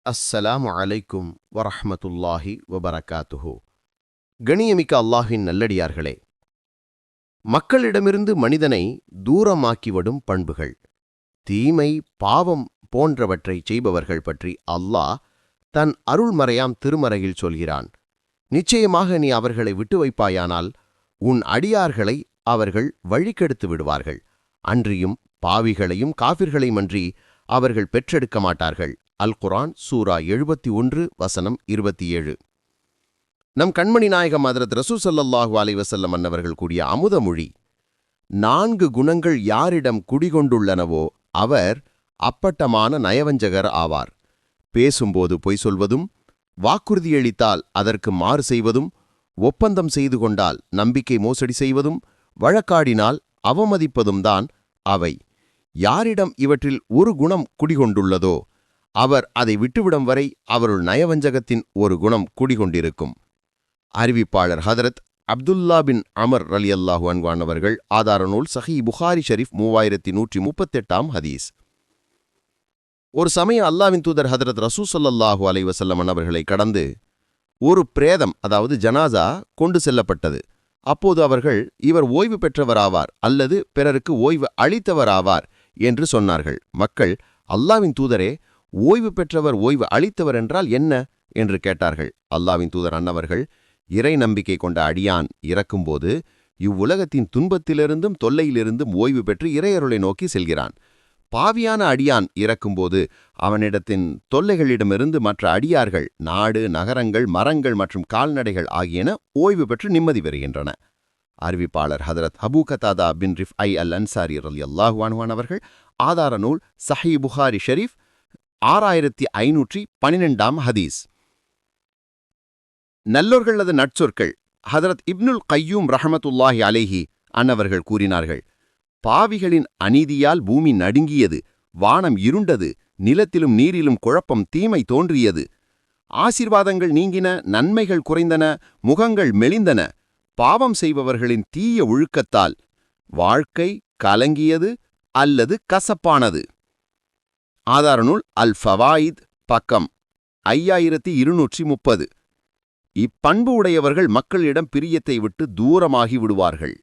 அஸ்ஸலாமு அலைக்கும் வரஹ்மத்துல்லாஹி வபரகாத்துஹு. கணியமிக்க அல்லாஹின் நல்லடியார்களே, மக்களிடமிருந்து மனிதனை தூரமாக்கிவிடும் பண்புகள், தீமை, பாவம் போன்றவற்றை செய்பவர்கள் பற்றி அல்லாஹ் தன் அருள்மறையாம் திருமறையில் சொல்கிறான். நிச்சயமாக நீ அவர்களை விட்டு வைப்பாயானால் உன் அடியார்களை அவர்கள் வழிகெடுத்து விடுவார்கள். அன்றியும் பாவிகளையும் காபிர்களையுமன்றி அவர்கள் பெற்றெடுக்க மாட்டார்கள். அல் குர்ஆன் சூரா 71 வசனம் 27. நம் கண்மணி நாயகம் ஹஜ்ரத் ரசூல் ஸல்லல்லாஹு அலைஹி வஸல்லம் அன்னவர்கள் கூடிய அமுதமொழி, 4 குணங்கள் யாரிடம் குடிகொண்டுள்ளனவோ அவர் அப்பட்டமான நயவஞ்சகர் ஆவார். பேசும்போது பொய் சொல்வதும், வாக்குறுதியளித்தால் அதற்கு மாறு செய்வதும், ஒப்பந்தம் செய்து கொண்டால் நம்பிக்கை மோசடி செய்வதும், வழக்காடினால் அவமதிப்பதும் தான் அவை. யாரிடம் இவற்றில் ஒரு குணம் குடிகொண்டுள்ளதோ அவர் அதை விட்டுவிடும் வரை அவருள் நயவஞ்சகத்தின் ஒரு குணம் குடிகொண்டிருக்கும். அறிவிப்பாளர் ஹதரத் அப்துல்லா பின் அமர் ரலியல்லாஹு அன்ஹு அவர்கள். ஆதார நூல் சஹீஹ் புகாரி ஷரீஃப் 3138 ஹதீஸ். ஒரு சமயம் அல்லாஹ்வின் தூதர் ஹதரத் ரசூல் ஸல்லல்லாஹு அலைஹி வஸல்லம் அவர்களை கடந்து ஒரு பிரேதம், அதாவது ஜனாசா கொண்டு செல்லப்பட்டது. அப்போது அவர்கள், இவர் ஓய்வு பெற்றவராவார் அல்லது பிறருக்கு ஓய்வு அளித்தவராவார் என்று சொன்னார்கள். மக்கள், அல்லாஹ்வின் தூதரே, ஓய்வு பெற்றவர் ஓய்வு அளித்தவர் என்றால் என்ன என்று கேட்டார்கள். அல்லாஹ்வின் தூதர் அன்னவர்கள், இறை நம்பிக்கை கொண்ட அடியான் இறக்கும்போது இவ்வுலகத்தின் துன்பத்திலிருந்தும் தொல்லையிலிருந்தும் ஓய்வு பெற்று இறையருளை நோக்கி செல்கிறான். பாவியான அடியான் இறக்கும்போது அவனிடத்தின் தொல்லைகளிடமிருந்து மற்ற அடியார்கள், நாடு, நகரங்கள், மரங்கள் மற்றும் கால்நடைகள் ஆகியன ஓய்வு பெற்று நிம்மதி பெறுகின்றன. அறிவிப்பாளர் ஹதரத் அபூ கதாதா பின் ரிஃப்ஐ அல் அன்சாரி ரலியல்லாஹு அன்ஹு அவர்கள். ஆதார நூல் சஹீஹ் புகாரி ஷரீஃப் 6512 ஹதீஸ். நல்லோர்களது நற்சொற்கள். ஹதரத் இப்னுல் கையூம் ரஹமத்துல்லாஹி அலைஹி அன்னவர்கள் கூறினார்கள், பாவிகளின் அநீதியால் பூமி நடுங்கியது, வானம் இருண்டது, நிலத்திலும் நீரிலும் குழப்பம், தீமை தோன்றியது. ஆசீர்வாதங்கள் நீங்கின, நன்மைகள் குறைந்தன, முகங்கள் மெலிந்தன. பாவம் செய்பவர்களின் தீய ஒழுக்கத்தால் வாழ்க்கை கலங்கியது அல்லது கசப்பானது. ஆதார நூல் அல் ஃபவாயித், பக்கம் 5230. இப்பண்பு உடையவர்கள் மக்களிடம் பிரியத்தை விட்டு தூரமாகி விடுவார்கள்.